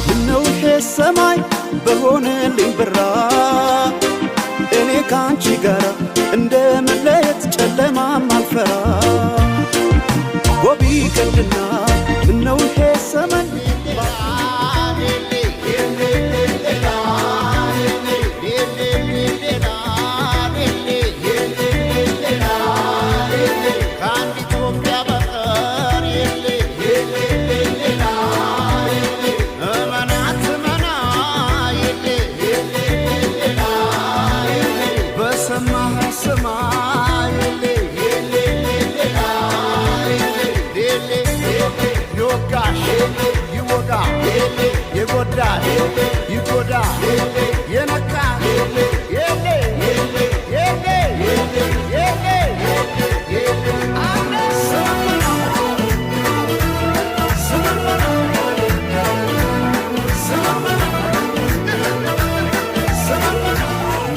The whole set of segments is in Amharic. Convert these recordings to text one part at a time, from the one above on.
ምነው ይሄ ሰማይ በሆነልኝ ብራ እኔ ካንቺ ጋር እንደመለየት ጨለማም አልፈራ ጎቢ ቀንድና ምነው ይሄ ሰማይ ይጎዳ የነካ የሌ የሌ የሌ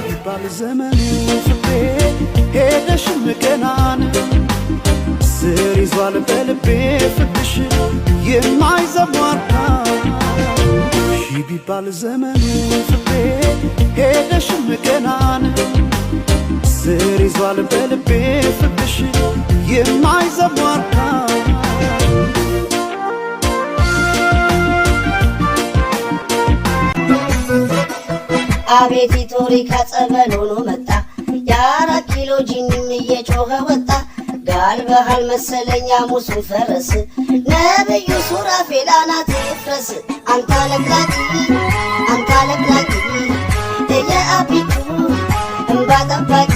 ይባል ዘመኑ ፍቅሬ ሄደሽም ገናን ስር ይዟል በልቤ ፍቅርሽ የማይዘሟርታ ቢባል ዘመኑ ፍቅሬ ሄደሽም ገናን ስር ይዟል በልቤ ፍቅርሽ የማይዘሟርታ አቤት ቶሪካ ጸበል ሆኖ መጣ የ4 ኪሎ ጂኒም እየጮኸ ወጣ ጋልበሃል መሰለኛ ሙሱን ፈረስ ነብዩ ሱራፌል አናት ይፍረስ አንተ ለቅላቂ የአቢቱ እንባ ጠባቂ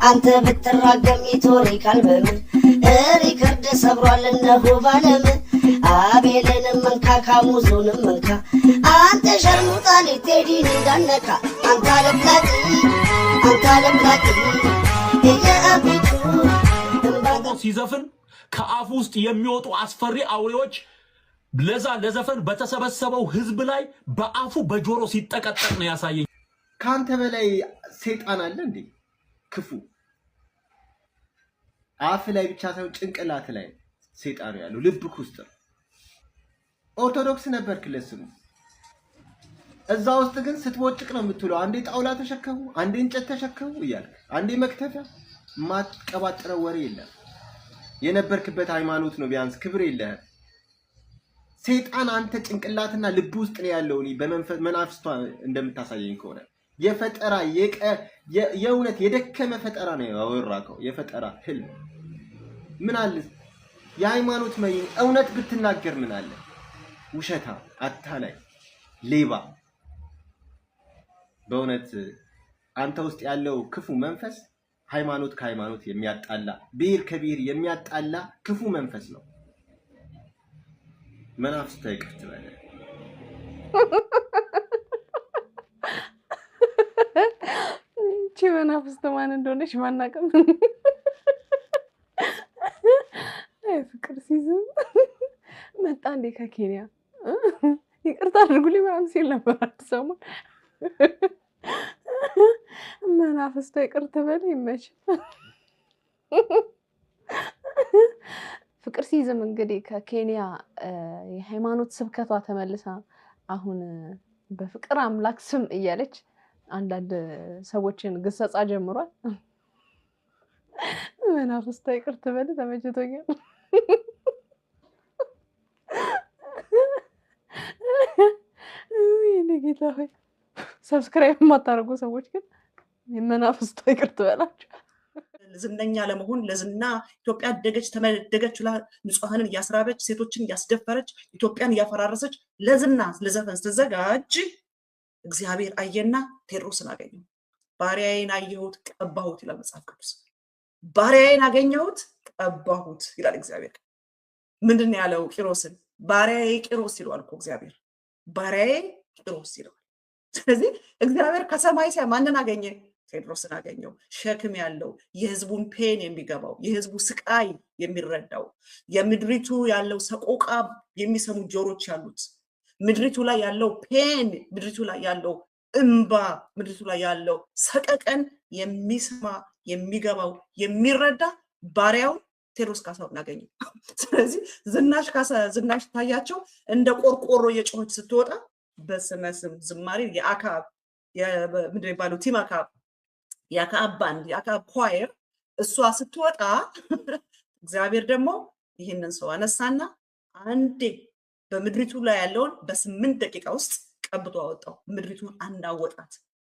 አንተ ብትራገም ኢቶሪካል በምን ሪከርድ ሰብሯል እነሆ ባለም አቤልንም መንካ ካሙዙንም መንካ አንተ ሸርሙጣ ቴዲን እንዳነካ አንተ ለቅላቂ የአቢቱ ሲዘፍን ከአፉ ውስጥ የሚወጡ አስፈሪ አውሬዎች ለዘፈን በተሰበሰበው ህዝብ ላይ በአፉ በጆሮ ሲጠቀጠቅ ነው ያሳየኝ። ካንተ በላይ ሰይጣን አለ እንዴ? ክፉ አፍ ላይ ብቻ ሳይሆን ጭንቅላት ላይ ሰይጣን ያለው ልብክ ውስጥ ኦርቶዶክስ ነበርክ ለስሙ እዛ ውስጥ ግን ስትቦጭቅ ነው የምትውለው። አንዴ ጣውላ ተሸከሙ፣ አንዴ እንጨት ተሸከሙ እያልክ አንዴ መክተፊያ ማትቀባጥረው ወሬ የለም። የነበርክበት ሃይማኖት ነው ቢያንስ ክብር የለህ። ሰይጣን አንተ ጭንቅላትና ልብ ውስጥ ነው ያለው። በመንፈስ መናፍስቷ እንደምታሳየኝ ከሆነ የፈጠራ የእውነት የደከመ ፈጠራ ነው ያወራከው። የፈጠራ ህልም ምን አለ? የሃይማኖት መሪ እውነት ብትናገር ምን አለ? ውሸታ፣ አታላይ፣ ሌባ። በእውነት አንተ ውስጥ ያለው ክፉ መንፈስ ሃይማኖት ከሃይማኖት የሚያጣላ ብሔር ከብሔር የሚያጣላ ክፉ መንፈስ ነው። መናፍስት ይቅርት በለ እንቺ መናፍስት ማን እንደሆነች ማናቀም ፍቅር ሲዝም መጣ እንዴ ከኬንያ ይቅርታ አድርጉልኝ ምናምን ሲል ነበር አትሰሙም? መናፍስት ይቅርት በለ ይመች። ፍቅር ሲዝም እንግዲህ ከኬንያ የሃይማኖት ስብከቷ ተመልሳ አሁን በፍቅር አምላክ ስም እያለች አንዳንድ ሰዎችን ግሰጻ ጀምሯል። መናፍስት ይቅርት በለ ተመችቶኛል። ይሄኔ ጌታ ሆይ ሰብስክራይብ የማታደርጉ ሰዎች ግን የመናፍስት ይቅርት በላችሁ። ዝነኛ ለመሆን ለዝና ኢትዮጵያ አደገች ተመደገች ብላ ንጹሃንን እያስራበች ሴቶችን እያስደፈረች ኢትዮጵያን እያፈራረሰች ለዝና ለዘፈን ስትዘጋጅ እግዚአብሔር አየና ቴዎድሮስን አገኘው። ባሪያዬን አየሁት ቀባሁት ይላል መጽሐፍ ቅዱስ። ባሪያዬን አገኘሁት ቀባሁት ይላል እግዚአብሔር። ምንድነው ያለው? ቂሮስን ባሪያዬ ቂሮስ ይለዋል እኮ እግዚአብሔር። ባሪያዬ ቂሮስ ይለዋል። ስለዚህ እግዚአብሔር ከሰማይ ሲያ ማንን አገኘ? ቴዎድሮስን አገኘው። ሸክም ያለው የህዝቡን ፔን የሚገባው የህዝቡ ስቃይ የሚረዳው የምድሪቱ ያለው ሰቆቃ የሚሰሙ ጆሮች ያሉት ምድሪቱ ላይ ያለው ፔን ምድሪቱ ላይ ያለው እንባ ምድሪቱ ላይ ያለው ሰቀቀን የሚሰማ የሚገባው የሚረዳ ባሪያው ቴዎድሮስ ካሳሁን አገኘው። ስለዚህ ዝናሽ ታያቸው እንደ ቆርቆሮ የጮኸች ስትወጣ በስመ ስም ዝማሬ የአካብ ምንድን ነው የሚባለው ቲም አካብ የአካብ ባንድ የአካብ ኳየር እሷ ስትወጣ እግዚአብሔር ደግሞ ይህንን ሰው አነሳና አንዴ በምድሪቱ ላይ ያለውን በ8 ደቂቃ ውስጥ ቀብቶ አወጣው። ምድሪቱን አናወጣት።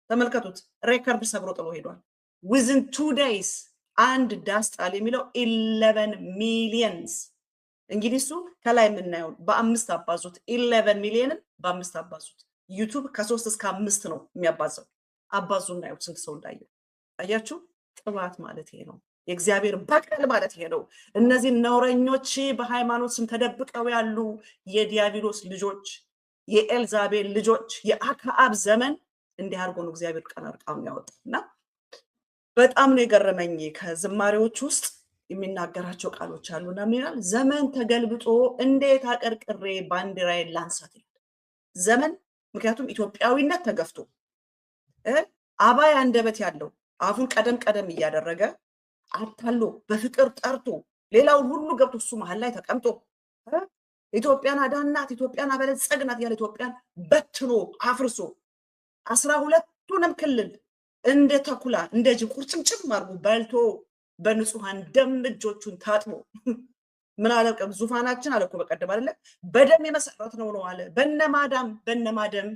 ተመልከቱት፣ ሬከርድ ሰብሮ ጥሎ ሄዷል። within 2 days አንድ ዳስ ጣል የሚለው 11 ሚሊየንስ። እንግዲህ እሱ ከላይ የምናየው በ5 አባዙት 11 ሚሊየንን በ5 አባዙት። ዩቲዩብ ከ3 እስከ 5 ነው የሚያባዛው። አባዙና ያው ስንት ሰው እንዳየው አያችሁ። ቅባት ማለት ይሄ ነው። የእግዚአብሔር በቀል ማለት ይሄ ነው። እነዚህ ነውረኞች በሃይማኖት ስም ተደብቀው ያሉ የዲያብሎስ ልጆች፣ የኤልዛቤል ልጆች፣ የአክዓብ ዘመን እንዲህ አድርጎ ነው እግዚአብሔር ቀናርቃውን ያወጣና በጣም ነው የገረመኝ። ከዝማሬዎች ውስጥ የሚናገራቸው ቃሎች አሉና ምን ይላል? ዘመን ተገልብጦ እንዴት አቀርቅሬ ባንዲራዬን ላንሳት ይላል። ዘመን ምክንያቱም ኢትዮጵያዊነት ተገፍቶ አባይ አንደበት ያለው አፉን ቀደም ቀደም እያደረገ አታሎ በፍቅር ጠርቶ ሌላውን ሁሉ ገብቶ እሱ መሃል ላይ ተቀምጦ ኢትዮጵያን አዳናት ኢትዮጵያን አበለጸግናት ያለ ኢትዮጵያን በትኖ አፍርሶ 12ቱንም ክልል እንደ ተኩላ እንደ ጅብ ቁርጭምጭም አድርጎ በልቶ በንጹሃን ደም እጆቹን ታጥቦ ምን አለ? ዙፋናችን አለ እኮ በቀደም አይደለ በደም የመሰረተው ነው አለ። በነማደም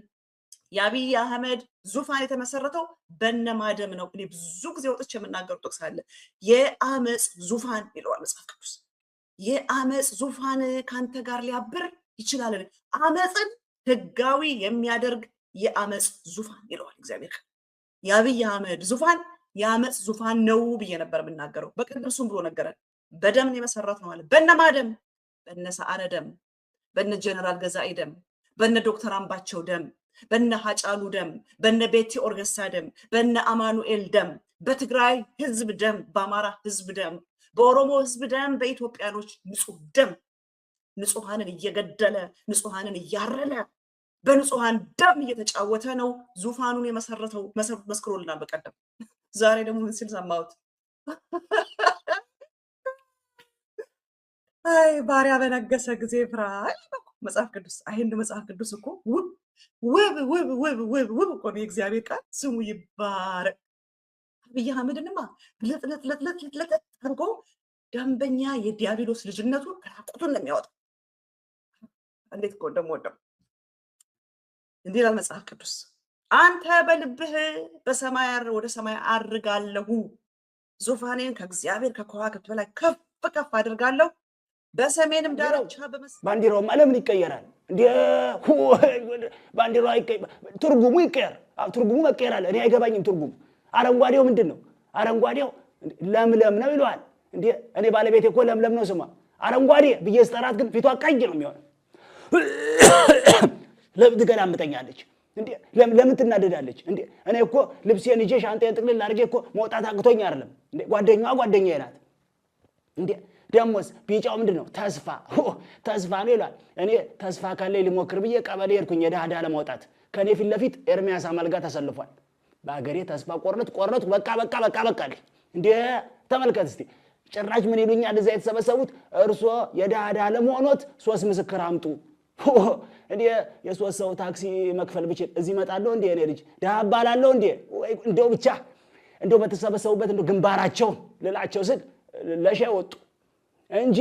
የአብይ አህመድ ዙፋን የተመሰረተው በነማደም ነው። እኔ ብዙ ጊዜ ወጥቼ የምናገር ጥቅስ አለ። የአመጽ ዙፋን ይለዋል መጽሐፍ ቅዱስ። የአመጽ ዙፋን ካንተ ጋር ሊያብር ይችላል። አመጽን ህጋዊ የሚያደርግ የአመጽ ዙፋን ይለዋል እግዚአብሔር። የአብይ አህመድ ዙፋን የአመጽ ዙፋን ነው ብዬ ነበር የምናገረው። በቀደም እሱም ብሎ ነገረን። በደም የመሰረተው ነው አለ። በነማደም በነ ሰዓረ ደም፣ በነ ጀነራል ገዛኢ ደም፣ በነ ዶክተር አምባቸው ደም፣ በነ ሀጫሉ ደም፣ በነ ቤቲ ኦርገሳ ደም፣ በነ አማኑኤል ደም፣ በትግራይ ህዝብ ደም፣ በአማራ ህዝብ ደም፣ በኦሮሞ ህዝብ ደም፣ በኢትዮጵያኖች ንጹህ ደም ንጹሃንን እየገደለ ንጹሃንን እያረለ በንጹሃን ደም እየተጫወተ ነው ዙፋኑን የመሰረተው። መስክሮልናል በቀደም። ዛሬ ደግሞ ምን ሲል ሰማሁት? አይ ባሪያ በነገሰ ጊዜ ፍራ መጽሐፍ ቅዱስ። አይ እንደ መጽሐፍ ቅዱስ እኮ ውብ እኮ ነው የእግዚአብሔር ቃል። ስሙ ይባረክ። አብይ አህመድንማ ለጥ አድርጎ ደንበኛ የዲያብሎስ ልጅነቱን ራቁቱን ነው የሚያወጣው። እንዴት እኮ እንደምወደው እንዲህ ይላል መጽሐፍ ቅዱስ። አንተ በልብህ በሰማይ ወደ ሰማይ አርጋለሁ፣ ዙፋኔን ከእግዚአብሔር ከከዋክብት በላይ ከፍ ከፍ አድርጋለሁ፣ በሰሜንም ዳርቻ ባንዲራው ለምን ይቀየራል እንዴ? ባንዲራው ትርጉሙ ይቀየር። ትርጉሙ መቀየር አለ። እኔ አይገባኝም ትርጉሙ። አረንጓዴው ምንድነው? አረንጓዴው ለምለም ነው ይሏል እንዴ? እኔ ባለቤቴ እኮ ለምለም ነው ስሟ። አረንጓዴ ብዬ ስጠራት ግን ፊቷ ቀይ ነው የሚሆነው። ለምን ትገላምጠኛለች እንዴ? ለምን ትናደዳለች እንዴ? እኔ እኮ ልብሴን ይዤ ሻንጣዬን ጥቅልል አድርጌ እኮ መውጣት አቅቶኝ አይደለም እንዴ? ጓደኛዬ ናት እንዴ? ደሞስ ቢጫው ምንድነው? ተስፋ ነው ይላል። እኔ ተስፋ ካለ ሊሞክር ብዬ ቀበሌ ሄድኩኝ የዳዳ ለማውጣት። ከኔ ፊት ለፊት ኤርሚያስ አማልጋ ተሰልፏል። በአገሬ ተስፋ ቆረጥኩ። በቃ እንዴ ተመልከት እስቲ። ጭራሽ ምን ይሉኛል እዛ የተሰበሰቡት? እርሶ የዳዳ ለመሆኖት 3 ምስክር አምጡ። እንዴ የ3 ሰው ታክሲ መክፈል ብቻ እዚህ መጣለው እንዴ? እኔ ልጅ ዳባ ባላለው እንዴ? ወይ እንደው ብቻ እንደው በተሰበሰቡበት እንደው ግንባራቸው ልላቸው ስል ለሻይ ወጡ እንጂ